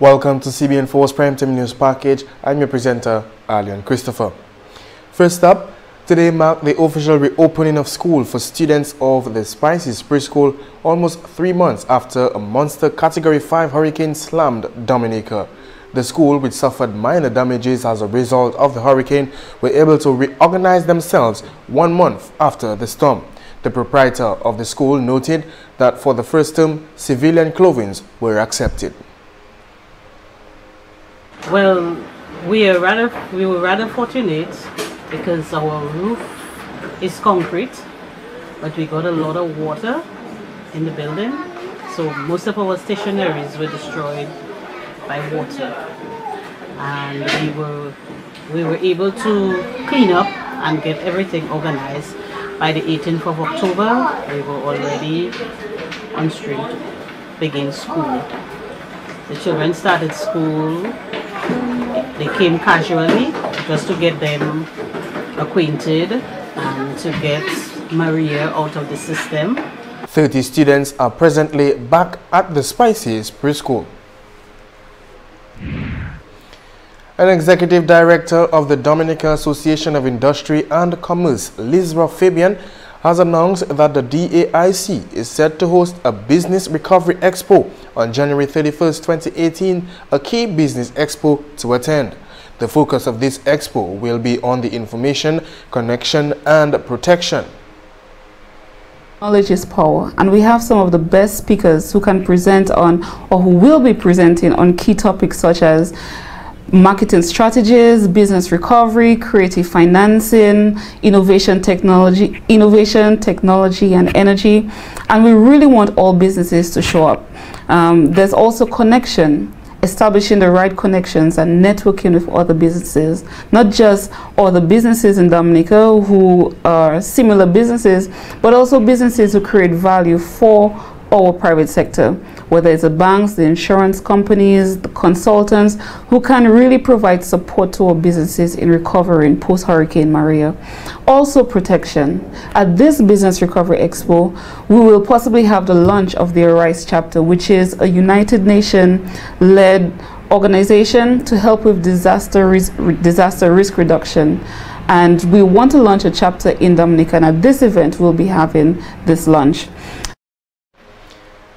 Welcome to CBN4's Primetime News Package. I'm your presenter, Alian Christopher. First up, today marked the official reopening of school for students of the Spices preschool almost 3 months after a monster Category 5 hurricane slammed Dominica. The school, which suffered minor damages as a result of the hurricane, were able to reorganize themselves 1 month after the storm. The proprietor of the school noted that for the first term, civilian clothing were accepted. Well, we were rather fortunate because our roof is concrete, but we got a lot of water in the building, so most of our stationaries were destroyed by water, and we were able to clean up and get everything organized. By the 18th of October, we were already on stream to begin school. The children started school. They came casually just to get them acquainted and to get Maria out of the system. 30 students are presently back at the Spices preschool. An executive director of the Dominica Association of Industry and Commerce, Lizra Fabian, has announced that the DAIC is set to host a Business Recovery Expo on January 31st, 2018, a key business expo to attend. The focus of this expo will be on the information, connection, and protection. Knowledge is power, and we have some of the best speakers who can present on, or who will be presenting on key topics such as marketing strategies, business recovery, creative financing, innovation, technology, and energy. And we really want all businesses to show up. There's also connection, establishing the right connections and networking with other businesses, not just other businesses in Dominica who are similar businesses, but also businesses who create value for our private sector, whether it's the banks, the insurance companies, the consultants, who can really provide support to our businesses in recovering post-Hurricane Maria. Also protection. At this Business Recovery Expo, we will possibly have the launch of the Arise chapter, which is a United Nations-led organization to help with disaster risk reduction. And we want to launch a chapter in Dominica, and at this event, we'll be having this launch.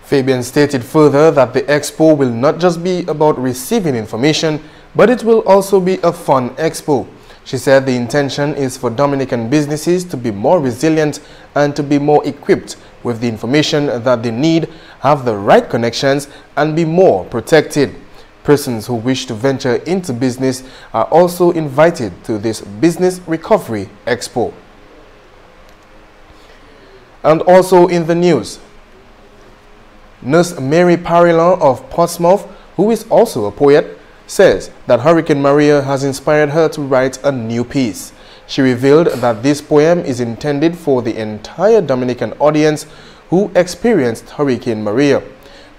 Fabian stated further that the expo will not just be about receiving information, but it will also be a fun expo. She said the intention is for Dominican businesses to be more resilient and to be more equipped with the information that they need, have the right connections, and be more protected. Persons who wish to venture into business are also invited to this Business Recovery Expo. And also in the news, Nurse Mary Parillon of Portsmouth, who is also a poet, says that Hurricane Maria has inspired her to write a new piece. She revealed that this poem is intended for the entire Dominican audience who experienced Hurricane Maria.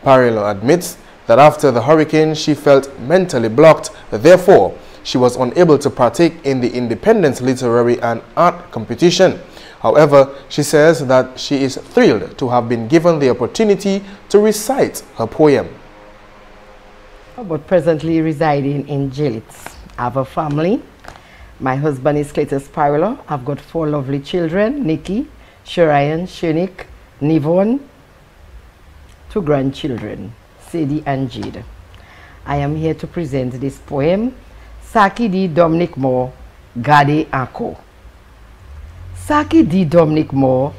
Parillon admits that after the hurricane she felt mentally blocked, therefore she was unable to partake in the Independence Literary and Art Competition. However, she says that she is thrilled to have been given the opportunity to recite her poem. But presently residing in Jillits. I have a family. My husband is Cletus Parilo. I've got 4 lovely children, Nikki, Sharian, Shunik, Nivon, 2 grandchildren, Sadie and Jade. I am here to present this poem, Saki di Dominic Moore, Gade Anko. Saki di Dominic Moore,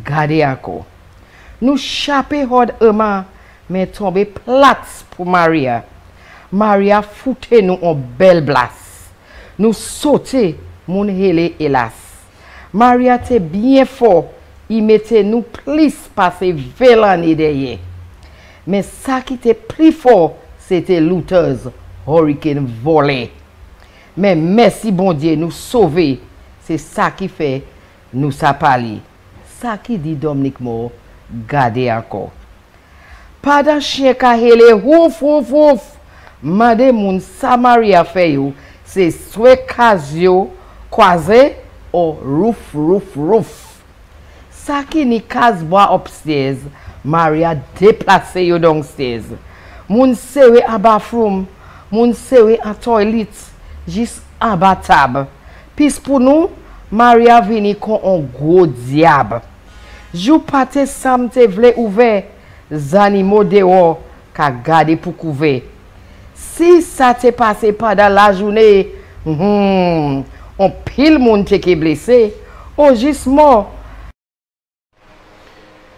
Gade Anko. Nou chape hod ema, men tombe plats pou Maria. Maria foute nou en bel blas. Nou sote moun hele elas. Maria te bien fort, y mette nou plis pase velane deye. Men sa ki te pli fort, c'était looteuse, hurricane volé. Men merci bon Dieu nous sauver, c'est ça qui fait nous sa pali. Ça qui dit Dominique Moore, gardez encore. Pendant chien ka hele ouf ouf ouf, mande moun Samaria fait yo, c'est soit kazio croisé ou roof. Ça qui ni kaz bois upstairs, Maria déplacé yo downstairs. Moun sewe a bathroom, moun sewe a toilet, juste en bas table. Puis pour nous, Maria vini kon un gros diable. Jou pate sam te vle ouvert, zanimo dehors ka gade pour couvert. Si ça te passé pendant la journée, on pile moun te ke blessé, on juste mort.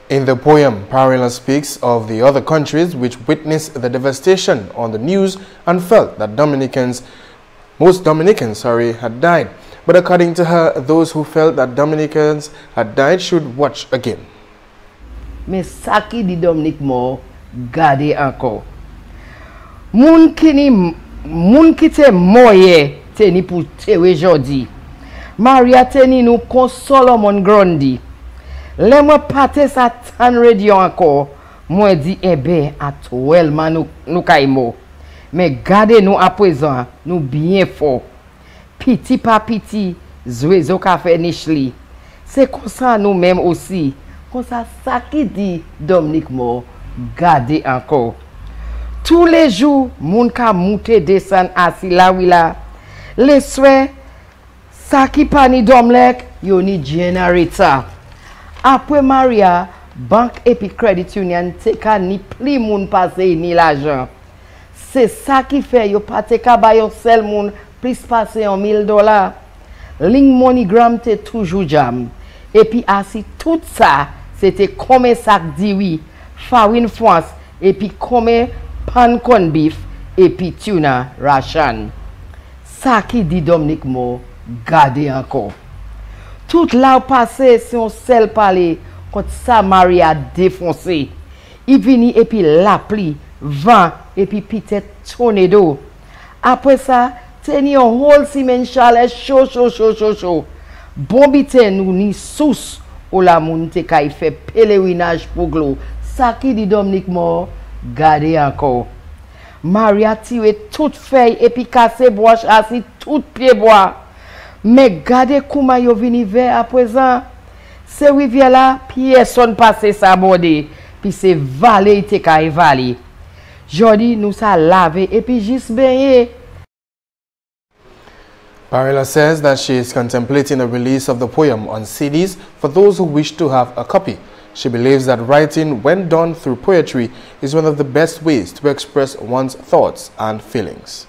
In the poem, Parila speaks of the other countries which witnessed the devastation on the news and felt that most Dominicans had died. But according to her, those who felt that Dominicans had died should watch again. Mais ça qui dit Dominique mort, gardez encore. Moun ki te moye teni pour tewe jodi. Maria teni nou kon Solomon Grundy. Le mwen pate sa tan radio encore, mwen di ebe atwelman nou kaimo. Mais gade nou à présent, nou bien fort. Piti pa piti, zwezo ka fe nishli. C'est comme ça nous même aussi. Comme ça qui dit Dominique mort, gade encore. Tous les jours, moun ka moute descend assis là oui là. Les souhaits, ça qui pani domlek, yoni generator. Après Maria, banque et puis credit union te ka ni pli moun passe ni l'argent. C'est ça qui fait yo pa te ka ba yo sel moun plus passer en $1000. Ling MoneyGram te toujours jam. Et puis assis tout ça, c'était comme sac diwi, farine France, et puis comme pan con beef, et puis tuna ration. Ça qui dit Dominique mort, gardez encore. Tout là passé, si on sel parler, quand ça Maria défoncé. Il vini et puis la pluie, vent, et puis peut-être tornado. Après ça, teni un whole ciment chalet chaud. Bombite nous ni sous ou la moun te kay fait pèlerinage pour glo. Ça qui dit Dominique mort, gardez encore. Maria tire toute feuille et puis casse branche assis tout pied bois. Mais gardez comment yo vini vers à présent. C'est rivière là, personne passe sa bordée. Puis c'est vallée te kay vallée. Jodi nous ça laver et puis juste baigner. Parila says that she is contemplating a release of the poem on CDs for those who wish to have a copy. She believes that writing, when done through poetry, is one of the best ways to express one's thoughts and feelings.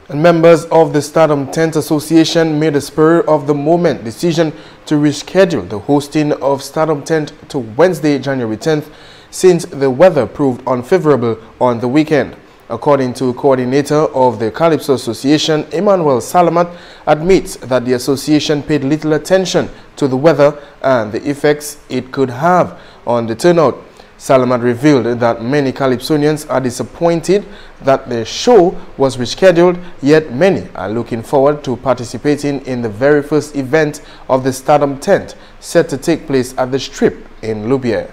And members of the Stardom Tent Association made a spur-of-the-moment decision to reschedule the hosting of Stardom Tent to Wednesday, January 10th, since the weather proved unfavorable on the weekend. According to coordinator of the Calypso Association, Emmanuel Salamat, admits that the association paid little attention to the weather and the effects it could have on the turnout. Salamat revealed that many Calypsonians are disappointed that the show was rescheduled, yet many are looking forward to participating in the very first event of the Stardom Tent, set to take place at the Strip in Loubier.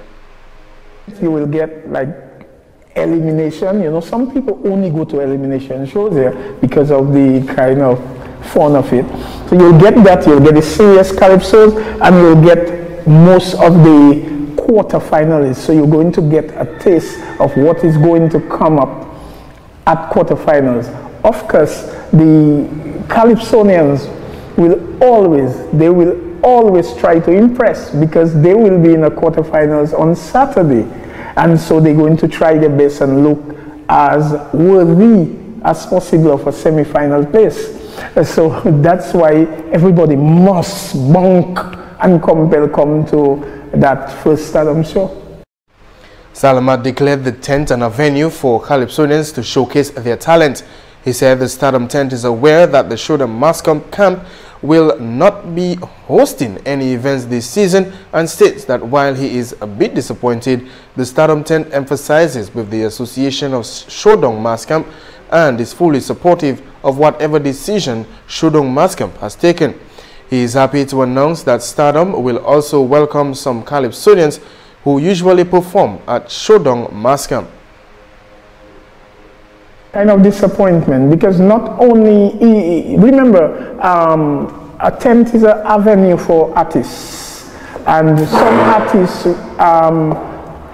You will get like elimination, you know, some people only go to elimination shows there because of the kind of fun of it. So you'll get that, you'll get the serious calypsos, and you'll get most of the quarterfinalists. So you're going to get a taste of what is going to come up at quarterfinals. Of course, the Calypsonians will always try to impress because they will be in the quarterfinals on Saturday. And so they're going to try their best and look as worthy as possible of a semi-final place. So that's why everybody must bunk and come to that first Stardom show. Salamat declared the tent a venue for Calypsonians to showcase their talent. He said the Stardom Tent is aware that the Showdown Mascom camp will not be hosting any events this season, and states that while he is a bit disappointed, the Stardom Tent emphasizes with the association of Showdown Mascamp and is fully supportive of whatever decision Showdown Mascamp has taken. He is happy to announce that Stardom will also welcome some Calypsonians who usually perform at Showdown Mascamp. Kind of disappointment because not only, remember, a tent is an avenue for artists, and some artists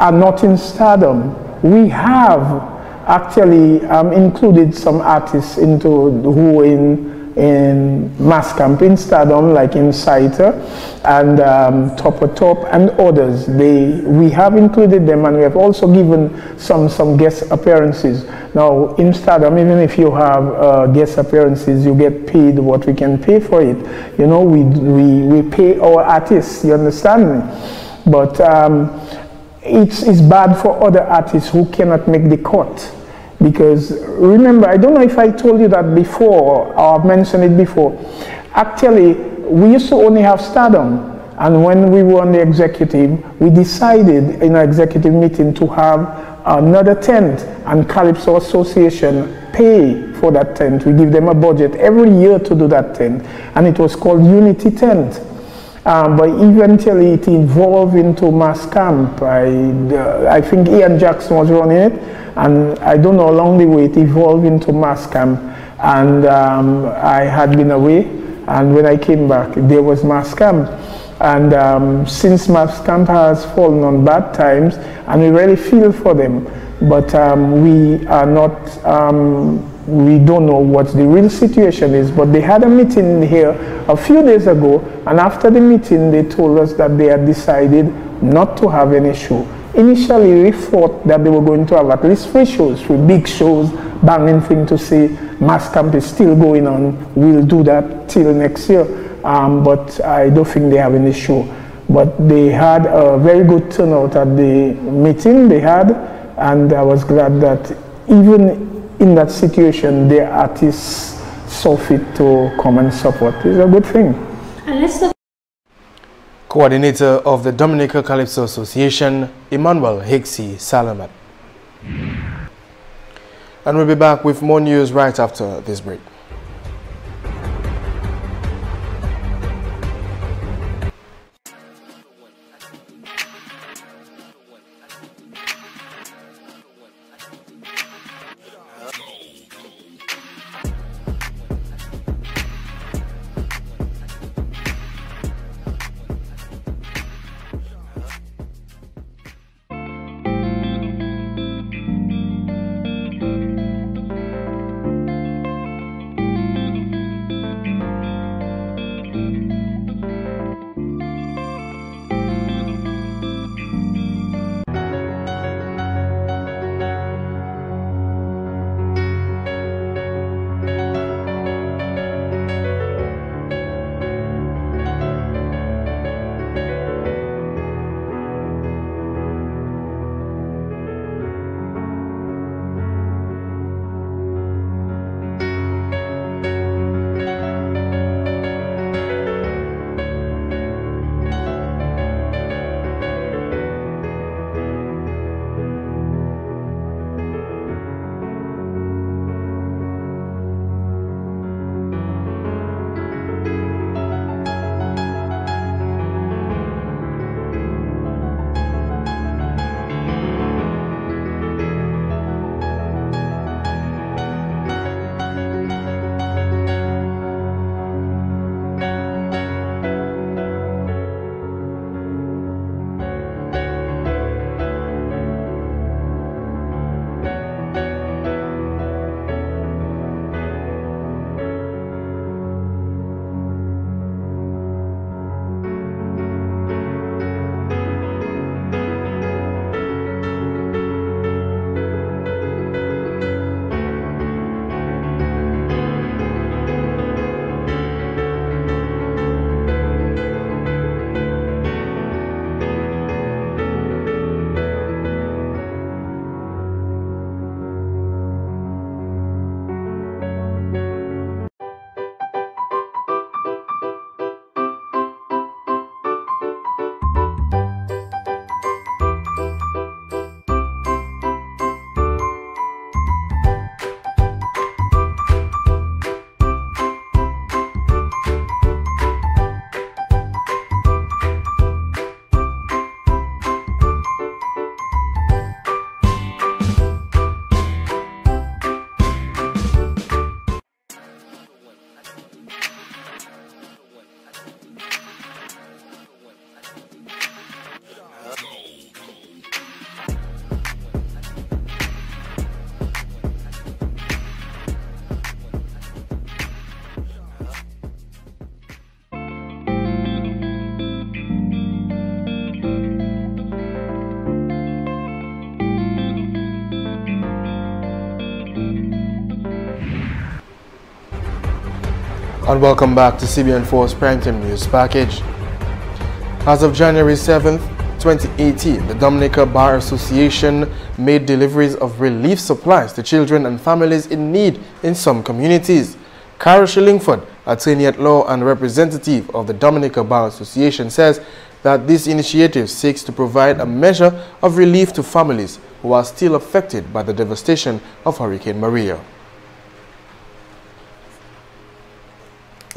are not in Stardom. We have actually included some artists into who in Mass Camp in Stardom, like in Saita and Top and others. We have included them, and we have also given some guest appearances. Now in Stardom, even if you have guest appearances, you get paid what we can pay for it. You know, we pay our artists, you understand me? But it's bad for other artists who cannot make the cut. Because remember, I don't know if I told you that before, or I've mentioned it before. Actually, we used to only have Stardom. And when we were on the executive, we decided in our executive meeting to have another tent, and Calypso Association pay for that tent. We give them a budget every year to do that tent. And it was called Unity Tent. But eventually it evolved into Mass Camp. I think Ian Jackson was running it, and I don't know, along the way it evolved into Mass Camp. And I had been away, and when I came back, there was Mass Camp. And since Mass Camp has fallen on bad times, and we really feel for them, but we are not, we don't know what the real situation is. But they had a meeting here a few days ago, and after the meeting they told us that they had decided not to have any show. Initially we thought that they were going to have at least 3 shows, 3 big shows, banging thing to say Mass Camp is still going on, we'll do that till next year. But I don't think they have any show. But they had a very good turnout at the meeting they had, and I was glad that even in that situation, their artists saw fit to come and support. It's a good thing. Coordinator of the Dominica Calypso Association, Emmanuel Hixie Salamat. And we'll be back with more news right after this break. And welcome back to CBN4's Primetime News Package. As of January 7th, 2018, the Dominica Bar Association made deliveries of relief supplies to children and families in need in some communities. Cara Shillingford, attorney at law and representative of the Dominica Bar Association, says that this initiative seeks to provide a measure of relief to families who are still affected by the devastation of Hurricane Maria.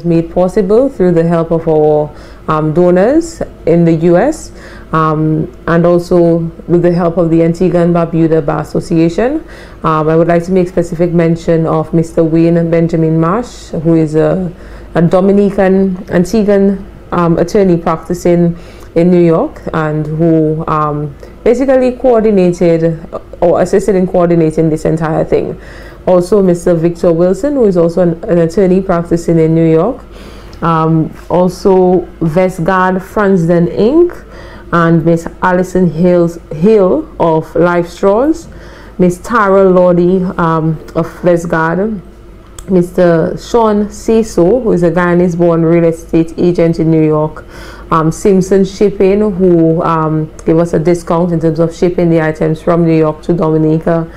Made possible through the help of our donors in the US and also with the help of the Antigua and Barbuda Bar Association. I would like to make specific mention of Mr. Wayne Benjamin Marsh, who is a Dominican Antiguan attorney practicing in New York and who basically coordinated or assisted in coordinating this entire thing. Also, Mr. Victor Wilson, who is also an attorney practicing in New York. Also, Vestguard Fransden Inc. and Miss Alison Hill of Life Straws. Miss Tara Lordy of Vestguard. Mr. Sean Seso, who is a Guyanese-born real estate agent in New York. Simpson Shipping, who gave us a discount in terms of shipping the items from New York to Dominica.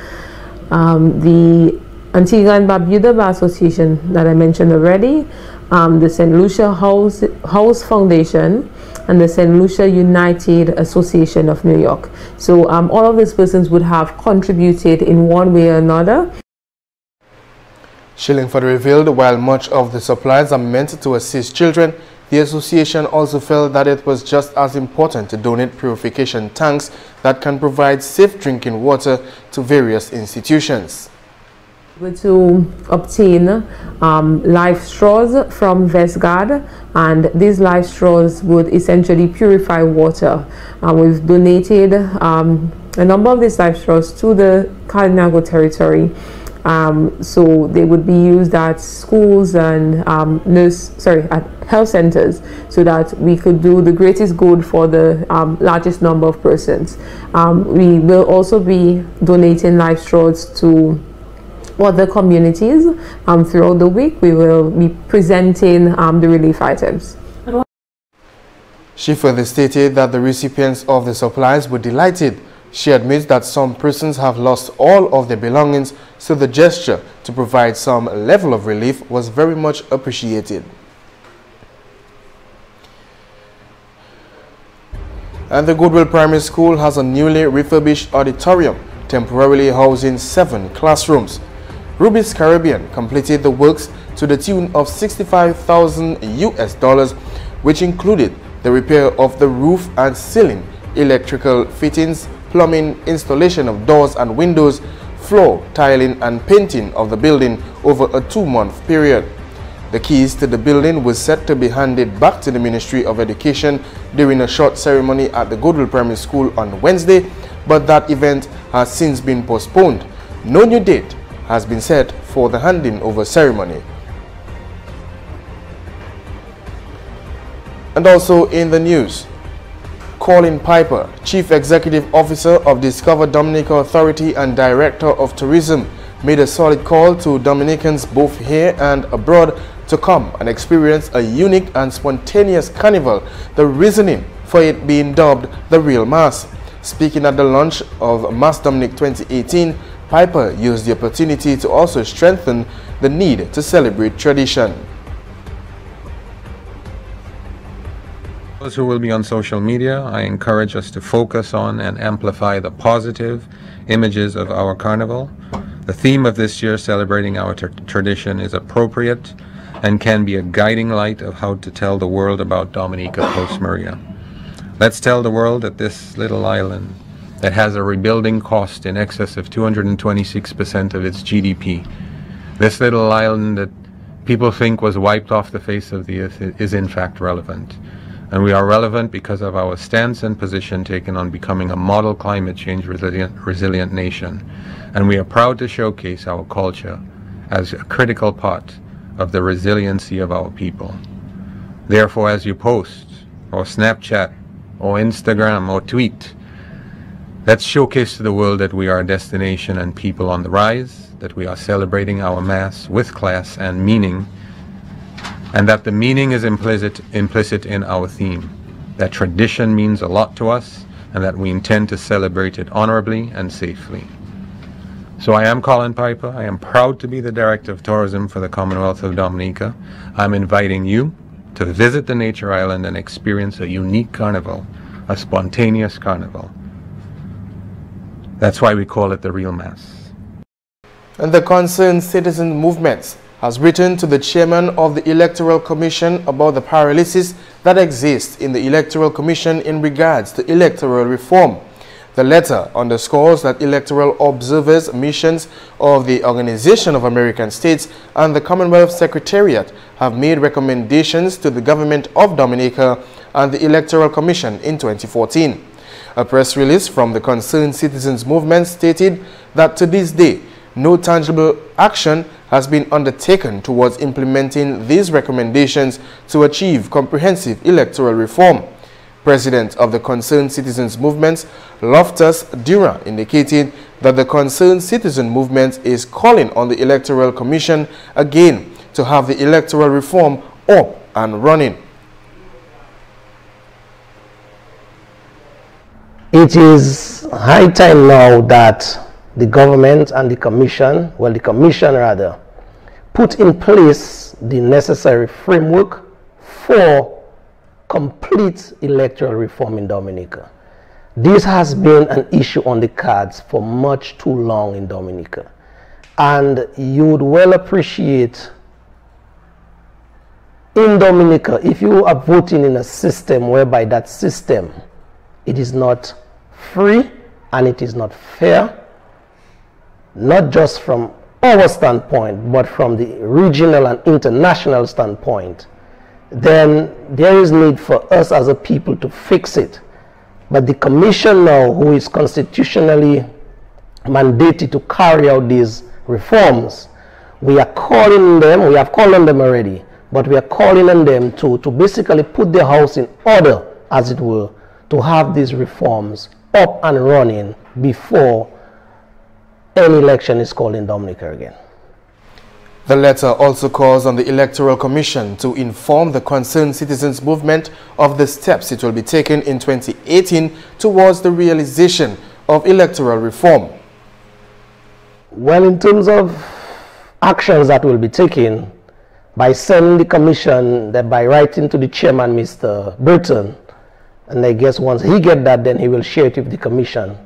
The Antigua and Barbuda Bar Association that I mentioned already, the St. Lucia House Foundation, and the St. Lucia United Association of New York. So all of these persons would have contributed in one way or another. Shillingford revealed while much of the supplies are meant to assist children, the association also felt that it was just as important to donate purification tanks that can provide safe drinking water to various institutions. To obtain life straws from Vestguard, and these life straws would essentially purify water. We've donated a number of these life straws to the Kalinago territory. So they would be used at schools and at health centers, so that we could do the greatest good for the largest number of persons. We will also be donating life straws to other communities. Throughout the week, we will be presenting the relief items. She further stated that the recipients of the supplies were delighted. She admits that some persons have lost all of their belongings, so the gesture to provide some level of relief was very much appreciated. And the Goodwill Primary School has a newly refurbished auditorium, temporarily housing 7 classrooms. Rubis Caribbean completed the works to the tune of $65,000 US, which included the repair of the roof and ceiling, electrical fittings, plumbing, installation of doors and windows, floor, tiling and painting of the building over a 2-month period. The keys to the building were set to be handed back to the Ministry of Education during a short ceremony at the Goodwill Primary School on Wednesday, but that event has since been postponed. No new date has been set for the handing over ceremony. And also in the news, Colin Piper, Chief Executive Officer of Discover Dominica Authority and Director of Tourism, made a solid call to Dominicans both here and abroad to come and experience a unique and spontaneous carnival, the reasoning for it being dubbed the Real Mass. Speaking at the launch of Mass Dominic 2018, Piper used the opportunity to also strengthen the need to celebrate tradition. Those who will be on social media, I encourage us to focus on and amplify the positive images of our carnival. The theme of this year, celebrating our tradition, is appropriate and can be a guiding light of how to tell the world about Dominica post-Maria. Let's tell the world that this little island that has a rebuilding cost in excess of 226% of its GDP, this little island that people think was wiped off the face of the earth, is in fact relevant. And we are relevant because of our stance and position taken on becoming a model climate change resilient nation. And we are proud to showcase our culture as a critical part of the resiliency of our people. Therefore, as you post, or Snapchat, or Instagram, or tweet, let's showcase to the world that we are a destination and people on the rise, that we are celebrating our Mass with class and meaning, and that the meaning is implicit in our theme, that tradition means a lot to us, and that we intend to celebrate it honorably and safely. So I am Colin Piper. I am proud to be the Director of Tourism for the Commonwealth of Dominica. I'm inviting you to visit the Nature Island and experience a unique carnival, a spontaneous carnival. That's why we call it the Real Mass. And the Concerned Citizen Movement has written to the chairman of the Electoral Commission about the paralysis that exists in the Electoral Commission in regards to electoral reform. The letter underscores that electoral observers missions of the Organization of American States and the Commonwealth Secretariat have made recommendations to the government of Dominica and the Electoral Commission in 2014. A press release from the Concerned Citizens Movement stated that to this day, no tangible action has been undertaken towards implementing these recommendations to achieve comprehensive electoral reform. President of the Concerned Citizens Movement, Loftus Dura, indicated that the Concerned Citizen Movement is calling on the Electoral Commission again to have the electoral reform up and running. It is high time now that the government and the commission, well, the commission rather, put in place the necessary framework for complete electoral reform in Dominica. This has been an issue on the cards for much too long in Dominica. And you would well appreciate in Dominica, if you are voting in a system whereby that system, it is not free and it is not fair, not just from our standpoint, but from the regional and international standpoint, then there is need for us as a people to fix it. But the commission now, who is constitutionally mandated to carry out these reforms, we are calling them, we have called on them already, but we are calling on them to basically put the house in order, as it were, to have these reforms up and running before any election is called in Dominica again. The letter also calls on the Electoral Commission to inform the Concerned Citizens Movement of the steps it will be taking in 2018 towards the realization of electoral reform. Well, in terms of actions that will be taken, by sending the commission, that by writing to the chairman, Mr. Burton, and I guess once he gets that, then he will share it with the commission,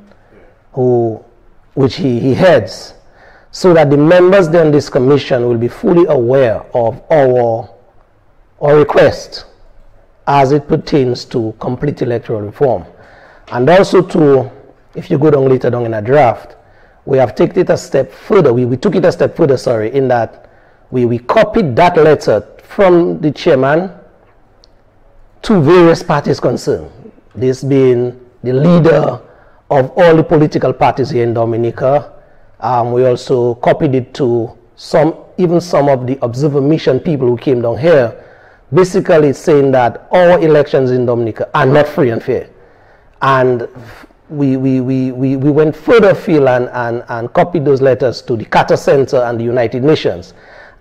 which he heads, so that the members then this commission will be fully aware of our request as it pertains to complete electoral reform. And also to, if you go down later down in a draft, we have taken it a step further. We took it a step further, sorry, in that we copied that letter from the chairman to various parties concerned. This being the leader of all the political parties here in Dominica. We also copied it to even some of the observer mission people who came down here, basically saying that all elections in Dominica are not free and fair. And we went further afield and copied those letters to the Carter Center and the United Nations.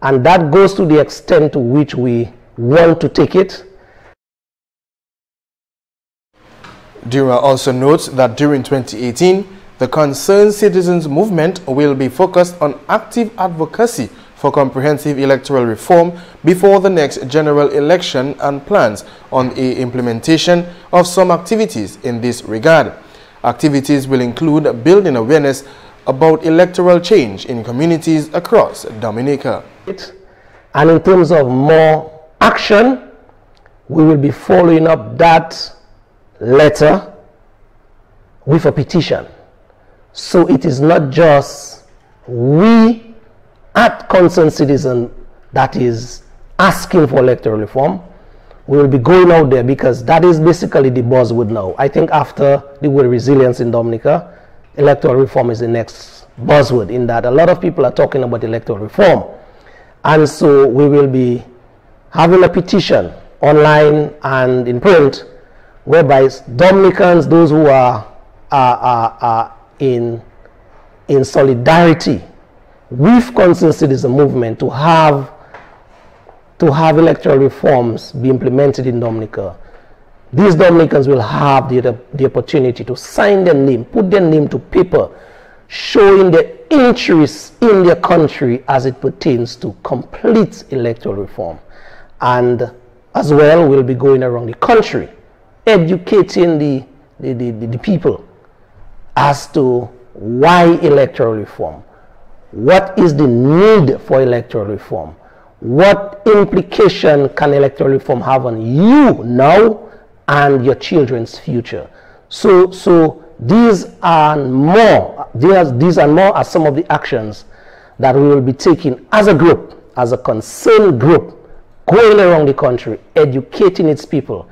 And that goes to the extent to which we want to take it. Dura also notes that during 2018, the Concerned Citizens Movement will be focused on active advocacy for comprehensive electoral reform before the next general election and plans on the implementation of some activities in this regard. Activities will include building awareness about electoral change in communities across Dominica. And in terms of more action, we will be following up that letter with a petition. So it is not just we at Concerned Citizen that is asking for electoral reform. We will be going out there because that is basically the buzzword now. I think after the word resilience in Dominica, electoral reform is the next buzzword, in that a lot of people are talking about electoral reform. And so we will be having a petition online and in print, whereby Dominicans, those who are in solidarity with Concerned Citizen Movement, to to have electoral reforms be implemented in Dominica, these Dominicans will have the opportunity to sign their name, put their name to paper, showing their interest in their country as it pertains to complete electoral reform. And as well, we'll be going around the country, educating the people as to why electoral reform, what is the need for electoral reform, what implication can electoral reform have on you now and your children's future. So these and more are some of the actions that we will be taking as a group, as a concerned group, going around the country, educating its people.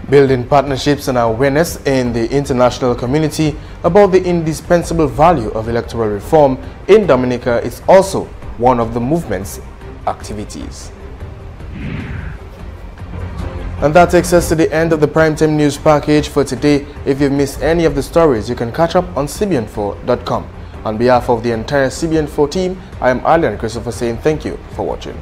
Building partnerships and awareness in the international community about the indispensable value of electoral reform in Dominica is also one of the movement's activities. And that takes us to the end of the Primetime News package for today. If you've missed any of the stories, you can catch up on CBN4.com. On behalf of the entire CBN4 team, I am Alian Christopher saying thank you for watching.